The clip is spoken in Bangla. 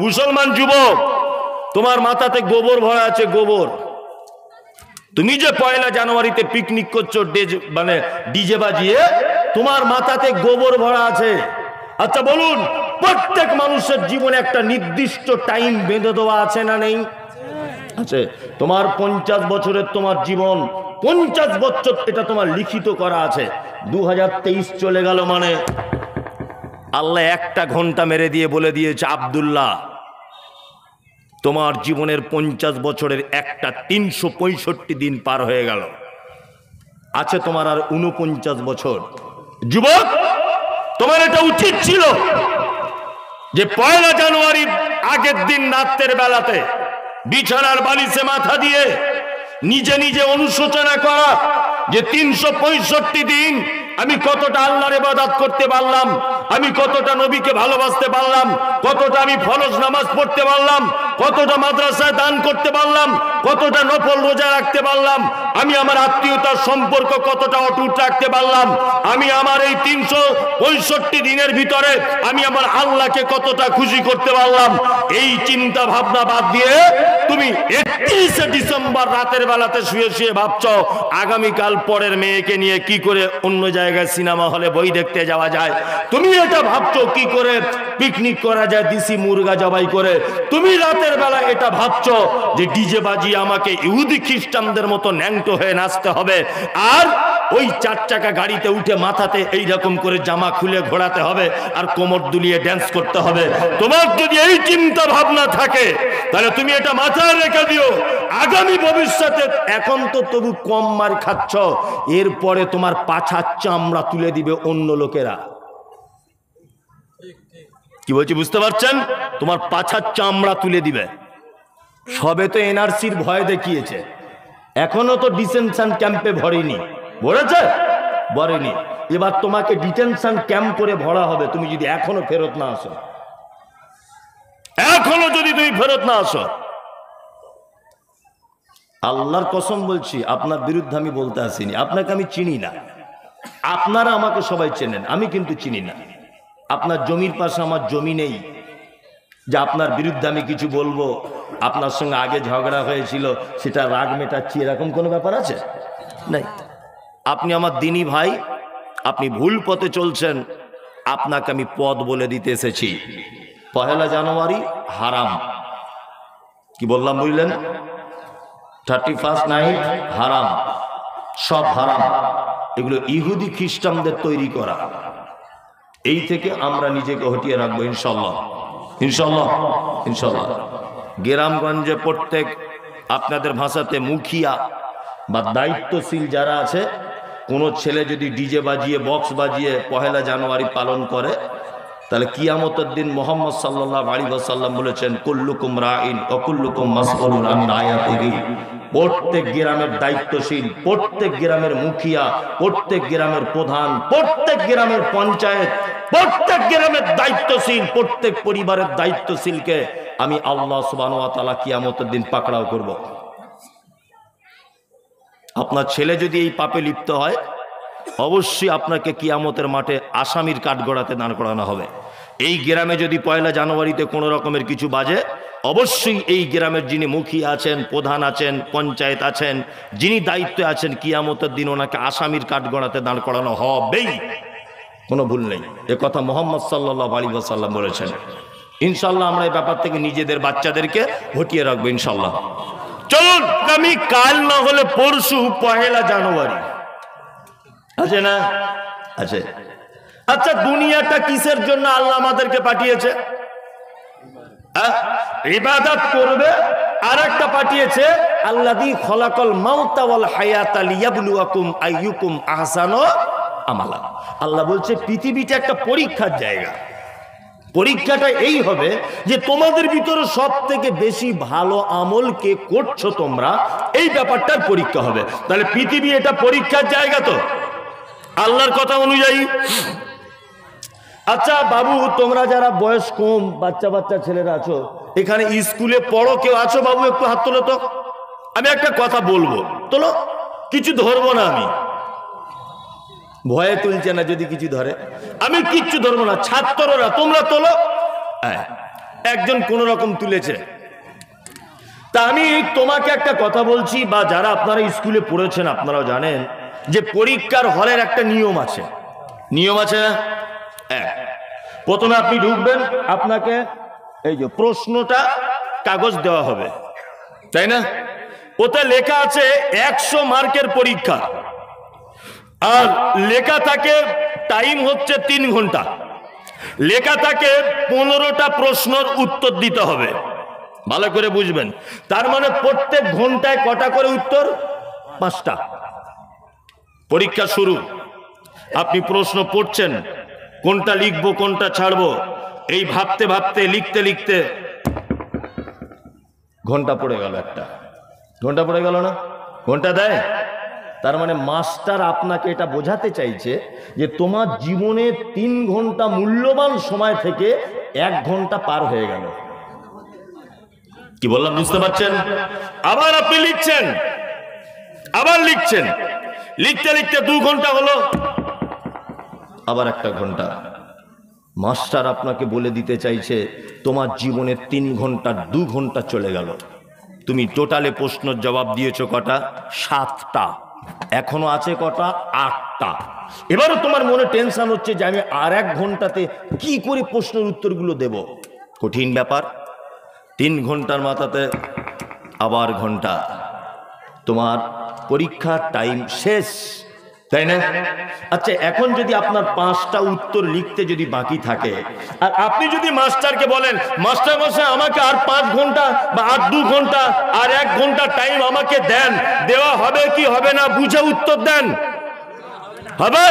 মুসলমান যুবক, তোমার মাথাতে গোবর ভরা আছে, গোবর। তুমি যে পয়লা জানুয়ারিতে পিকনিক করছো মানে ডিজে বাজিয়ে, তোমার মাথাতে গোবর ভরা আছে। আচ্ছা বলুন, প্রত্যেক মানুষের জীবনে একটা নির্দিষ্ট টাইম বেঁধে দেওয়া আছে না নেই? আছে। তোমার 50 বছরের তোমার জীবন, 50 বছর এটা তোমার লিখিত করা আছে। 2023 চলে গেল মানে আল্লাহ একটা ঘন্টা মেরে দিয়ে বলে দিয়েছে, আব্দুল্লাহ তোমার জীবনের 50 বছরের একটা 365 দিন পার হয়ে গেল, আছে তোমার আর 49 বছর। যুবক, তোমার এটা উচিত ছিল যে পয়লা জানুয়ারির আগের দিন রাতের বেলাতে বিছানার বালিশে মাথা দিয়ে নিজে নিজে অনুশোচনা করা যে 365 দিন আমি কতটা আল্লাহর ইবাদত করতে পারলাম, আমি কতটা নবীকে ভালোবাসতে পারলাম, কতটা আমি ফরজ নামাজ পড়তে পারলাম, কতটা মাদ্রাসায় দান করতে পারলাম, কতটা নফল রোজা রাখতে পারলাম, আমি আমার আত্মীয়তার সম্পর্ক কতটা অটুট রাখতে পারলাম, আমি আমার এই 365 দিনের ভিতরে আমি আমার আল্লাহকে কতটা খুশি করতে পারলাম। এই চিন্তা ভাবনা বাদ দিয়ে তুমি 31শে ডিসেম্বর রাতের বেলাতে শুয়ে শুয়ে ভাবছো আগামীকাল পরের মেয়েকে নিয়ে কি করে অন্য জায়গায় সিনেমা হলে বই দেখতে যাওয়া যায়, তুমি এটা ভাবছো কি করে পিকনিক করা যায় দেশি মুরগা জবাই করে, তুমি রাতের বেলা এটা ভাবছো যে ডিজে বাজিয়ে আমাকে ইহুদি খ্রিস্টানদের মতো ন্যাংটো হয়ে নাচতে হবে, আর ওই 4 চাকা গাড়িতে উঠে মাথাতে এইরকম করে জামা খুলে ঘোরাতে হবে আর কোমর দুলিয়ে ড্যান্স করতে হবে। তোমার যদি এই চিন্তা ভাবনা থাকে তাহলে তুমি এটা মাথায় রেখে দিও, আগামী ভবিষ্যতে এখন তো তবু কম মার খাচ্ছ, এরপরে তোমার পাছার চামড়া তুলে দিবে অন্য লোকেরা। কি বলছি বুঝতে পারছেন? তোমার পাছার চামড়া তুলে দিবে। সবে তো এনআরসির ভয় দেখিয়েছে, এখনো তো ডিটেনশন ক্যাম্পে ভরেনি, ভরেছে? ভরেনি। এবার তোমাকে ডিটেনশন ক্যাম্প করে ভরা হবে তুমি যদি এখনো ফেরত না আসো, এখনো যদি তুমি ফেরত না আসো। আল্লাহর কসম বলছি, আপনার বিরুদ্ধে আমি বলতে আসিনি, আপনাকে আমি চিনি না, আপনারা আমাকে সবাই চেনেন, আমি কিন্তু চিনি না। আপনার জমির পাশে আমার জমি নেই যে আপনার বিরুদ্ধে আমি কিছু বলবো, আপনার সঙ্গে আগে ঝগড়া হয়েছিল সেটা রাগ মেটাচ্ছি, এরকম কোনো ব্যাপার আছে? নাই। আপনি আমার দিনী ভাই, আপনি ভুল পথে চলছেন, আপনাকে আমি পথ বলে দিতে এসেছি। পহেলা জানুয়ারি হারাম, কি বললাম বুঝলেন? 31st নাইট হারাম, সব হারাম, এগুলো ইহুদি খ্রিস্টানদের তৈরি করা। এই থেকে আমরা নিজেকে হটিয়ে রাখবো ইনশাল্লাহ, ইনশাল্লাহ, ইনশাল্লাহ। গ্রামগঞ্জে প্রত্যেক আপনাদের ভাষাতে মুখিয়া বা দায়িত্বশীল যারা আছে, কোনো ছেলে যদি ডিজে বাজিয়ে বক্স বাজিয়ে পহেলা জানুয়ারি পালন করে, তাহলে কিয়ামতের দিন মুহাম্মদ সাল্লাল্লাহু আলাইহি ওয়াসাল্লাম বলেছেন কুল্লুকুম রাইন ওয়া কুল্লুকুম মাসউলুন আন রায়াতিহি। প্রত্যেক গ্রামের দায়িত্বশীল, প্রত্যেক গ্রামের মুখিয়া, প্রত্যেক গ্রামের প্রধান, প্রত্যেক গ্রামের পঞ্চায়েত, প্রত্যেক গ্রামের দায়িত্বশীল, প্রত্যেক পরিবারের দায়িত্বশীলকে আমি আল্লাহ সুবহানাহু ওয়া তাআলা কিয়ামতের দিন পাকড়াও করব। আপনার ছেলে যদি এই পাপে লিপ্ত হয়, অবশ্যই আপনাকে কিয়ামতের মাঠে আসামির কাঠগড়াতে দাঁড় করানো হবে। এই গ্রামে যদি পয়লা জানুয়ারিতে কোনো রকমের কিছু বাজে, অবশ্যই এই গ্রামের যিনি মুখিয়া আছেন, প্রধান আছেন, পঞ্চায়েত আছেন, যিনি দায়িত্বে আছেন, কিয়ামতের দিন ওনাকে আসামির কাঠগড়াতে দাঁড় করানো হবেই, কোনো ভুল নেই। এ কথা মুহাম্মদ সাল্লাল্লাহু আলাইহি ওয়াসাল্লাম বলেছেন। ইনশাল্লাহ আমরা এই ব্যাপার থেকে নিজেদের বাচ্চাদেরকে হটিয়ে রাখবো ইনশাল্লাহ। চলুন, আমি কাল না হলে পরশু পহেলা জানুয়ারি আছে না? আছে। আচ্ছা, দুনিয়াটা কিসের জন্য আল্লাহ আমাদেরকে পাঠিয়েছে? ইবাদত করবে। আর একটা পাঠিয়েছে আল্লাযী খলাকাল মাউতা ওয়াল হায়াতা লিয়াবলুয়াকুম আইয়ুকুম আহসানু আমালা। আল্লাহ বলছে পৃথিবীটা একটা পরীক্ষার জায়গা। পরীক্ষাটা এই হবে যে তোমাদের ভিতরে সব থেকে বেশি ভালো আমল কে করছো তোমরা, এই ব্যাপারটার পরীক্ষা হবে। তাহলে পৃথিবী এটা পরীক্ষার জায়গা তো আল্লাহর কথা অনুযায়ী। আচ্ছা বাবু, তোমরা যারা বয়স কম, বাচ্চা বাচ্চা ছেলেরা আছো, এখানে স্কুলে পড়ো, কেউ আছো বাবু? একটু হাত তোলো তো। আমি একটা কথা বলবো, তোলো। কিছু ধরবো না, আমি ভয়ে তুলছে না, যদি কিছু ধরে আমি কিচ্ছু ধরবো না। ছাত্ররা তোমরা তোলো। একজন কোন রকম তুলেছে। তা আমি তোমাকে একটা কথা বলছি, বা যারা আপনারা স্কুলে পড়েছেন আপনারাও জানেন যে পরীক্ষার হলের একটা নিয়ম আছে। নিয়ম আছে না? প্রথমে আপনি ঢুকবেন, আপনাকে এই যে প্রশ্নটা কাগজ দেওয়া হবে, তাই না? ওতে লেখা আছে 100 মার্কের পরীক্ষা, আর লেখা থাকে টাইম হচ্ছে 3 ঘন্টা। লেখা থাকে 15টা প্রশ্নের উত্তর দিতে হবে। ভালো করে বুঝবেন, তার মানে প্রত্যেক ঘন্টায় কটা করে উত্তর? 5টা। পরীক্ষা শুরু, আপনি প্রশ্ন পড়ছেন, কোনটা লিখবো কোনটা ছাড়বো এই ভাবতে ভাবতে লিখতে লিখতে ঘন্টা পড়ে গেল। একটা ঘন্টা পড়ে গেল না? ঘন্টা দেয়। তার মানে মাস্টার আপনাকে এটা বোঝাতে চাইছে যে তোমার জীবনে 3 ঘন্টা মূল্যবান সময় থেকে 1 ঘন্টা পার হয়ে গেল। কি বললাম বুঝতে পারছেন? আবার আপনি লিখছেন, আবার লিখছেন, লিখতে লিখতে 2 ঘন্টা হলো, আবার 1 ঘন্টা। মাস্টার আপনাকে বলে দিতে চাইছে তোমার জীবনের 3 ঘন্টা 2 ঘন্টা চলে গেল। তুমি টোটালে প্রশ্নের জবাব দিয়েছো কটা? 7টা। এখনো আছে কটা? 8টা। এবারও তোমার মনে টেনশন হচ্ছে যে আমি আর 1 ঘন্টাতে কি করে প্রশ্নের উত্তরগুলো দেব। কঠিন ব্যাপার। 3 ঘন্টার মাথাতে আবার ঘন্টা, তোমার পরীক্ষার টাইম শেষ, তাই না? আচ্ছা, এখন যদি আপনার 5টা উত্তর লিখতে যদি বাকি থাকে, আর আপনি যদি মাস্টারকে বলেন মাস্টার মশাই আমাকে আর 5 ঘন্টা বা আর 2 ঘন্টা আর 1 ঘন্টা টাইম আমাকে দেন, দেওয়া হবে কি হবে না বুঝে উত্তর দেন। হবে?